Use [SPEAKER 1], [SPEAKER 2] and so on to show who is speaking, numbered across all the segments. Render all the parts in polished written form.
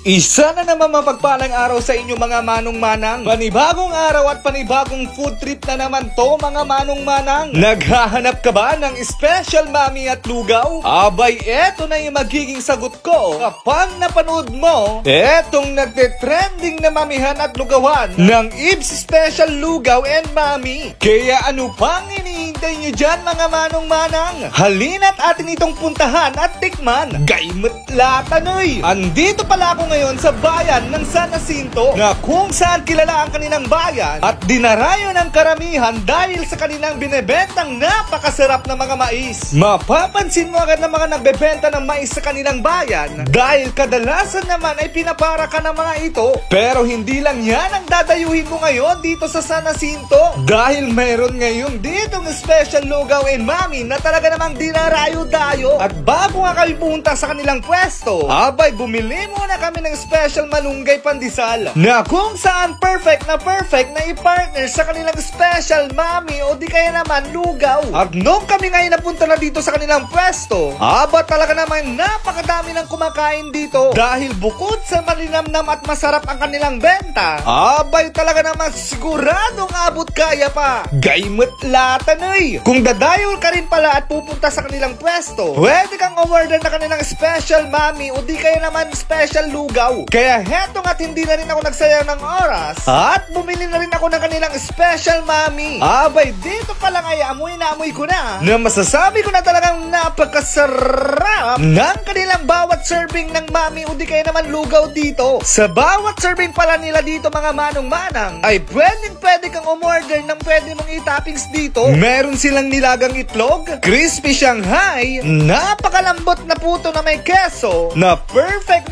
[SPEAKER 1] Isa na naman mapagpalang araw sa inyo mga manong-manang. Panibagong araw at panibagong food trip na naman to mga manong-manang. Naghahanap ka ba ng special mami at lugaw? Abay, eto na yung magiging sagot ko. Kapag napanood mo, etong nagte-trending na mamihan at lugawan ng Ibs Special Lugaw and Mami. Kaya ano pang hinihintay nyo dyan mga manong-manang? Halina't atin itong puntahan at tikman. Gaymatlatanoy! Andito pala ako ngayon sa bayan ng San Jacinto na kung saan kilala ang kanilang bayan at dinarayo ng karamihan dahil sa kanilang binebentang napakasarap na mga mais. Mapapansin mo agad na mga nagbebenta ng mais sa kanilang bayan dahil kadalasan naman ay pinapara ka ng mga ito. Pero hindi lang yan ang dadayuhin mo ngayon dito sa San Jacinto dahil mayroon ngayon ditong special lugaw and mami na talaga namang dinarayo-dayo. At bago nga kami pumunta sa kanilang pwesto, abay bumili muna kami ng special malunggay pandesal na kung saan perfect na i-partner sa kanilang special mami o di kaya naman lugaw. At nung kami ngayon napunta na dito sa kanilang pwesto, aba talaga naman napakadami ng kumakain dito dahil bukod sa malinamnam at masarap ang kanilang benta, abay talaga naman siguradong abot kaya pa. Gaymatlatanoy! Kung dadayol ka rin pala at pupunta sa kanilang pwesto, pwede kang umorder na kanilang special mami o di kaya naman special lugaw. Kaya heto nga't hindi na rin ako nagsayang ng oras at bumili na rin ako ng kanilang special mami. Abay, dito pa lang ay amoy ko na masasabi ko na talagang napakasarap ng kanilang bawat serving ng mami o di kaya naman lugaw dito. Sa bawat serving pala nila dito mga manong-manang ay pwede kang umorder ng pwede mong i-toppings dito. Meron silang nilagang itlog, crispy Shanghai, napakalambot na puto na may keso na perfect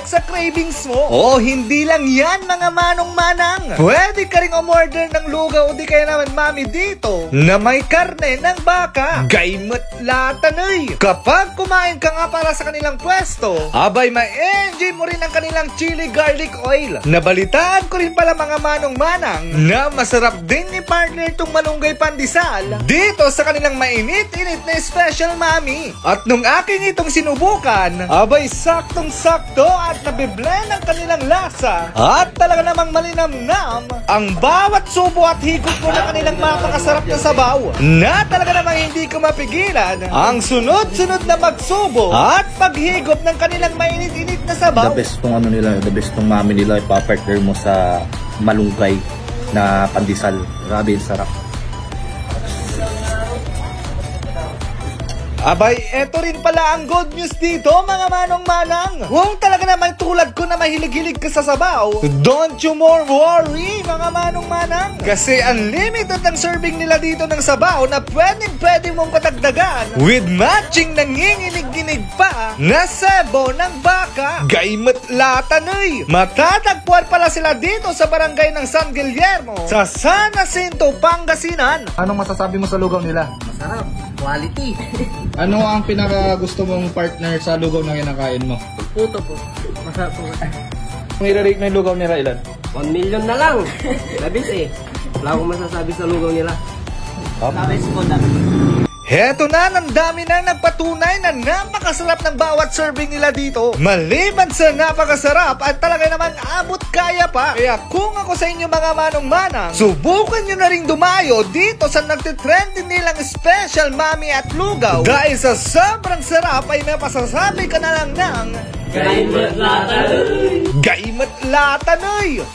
[SPEAKER 1] sa cravings mo. Oh, hindi lang yan mga manong-manang. Pwede ka ring umorder ng lugaw o di kaya naman mami dito na may karne ng baka. Gaymatlatanoy! Kapag kumain ka nga para sa kanilang pwesto, abay ma-enjoy mo rin ang kanilang chili garlic oil. Nabalitaan ko rin pala mga manong-manang na masarap din ni partner itong malunggay pandesal dito sa kanilang mainit-init na special mami. At nung aking itong sinubukan, abay saktong-sakto at nabiblend ang kanilang lasa at talaga namang malinamnam ang bawat subo at higop ko ng kanilang mapakasarap na sabaw na talaga namang hindi ko mapigilan ang sunod-sunod na magsubo at paghigop ng kanilang mainit-init na sabaw.
[SPEAKER 2] The best tong ano nila, the best tong mami nila ipapartner mo sa malunggay na pandesal. Grabe, sarap.
[SPEAKER 1] Abay, eto rin pala ang good news dito mga manong-manang. Kung talaga naman tulad ko na mahilig-hilig ka sa sabaw, don't you more worry mga manong-manang. Kasi unlimited ang serving nila dito ng sabaw na pwede mong patagdagan with matching nanginginig-ginig pa na sebo ng baka. Gaymatlatanoy! Matatagpuan pala sila dito sa barangay ng San Guillermo sa San Jacinto, Pangasinan.
[SPEAKER 2] Anong masasabi mo sa lugaw nila?
[SPEAKER 3] Masarap. Quality.
[SPEAKER 2] Ano ang pinaka gusto mong partner sa lugaw na kinakain mo?
[SPEAKER 3] Puto po. Masarap po.
[SPEAKER 2] Kung i-rate na yung lugaw nila, ilan?
[SPEAKER 3] 1 million na lang. Labis eh. Wala akong masasabi sa lugaw nila. Labis po na.
[SPEAKER 1] Heto na, ang dami na nagpatunay na napakasarap ng bawat serving nila dito. Maliban sa napakasarap at talaga naman abot kaya pa. Kaya kung ako sa inyo mga manong-manang, subukan nyo na rin dumayo dito sa nagtitrending nilang special mami at lugaw. Dahil sa sobrang sarap ay mapasasabi ka na lang ng
[SPEAKER 3] Gaymatlatanoy!
[SPEAKER 1] Gaymatlatanoy!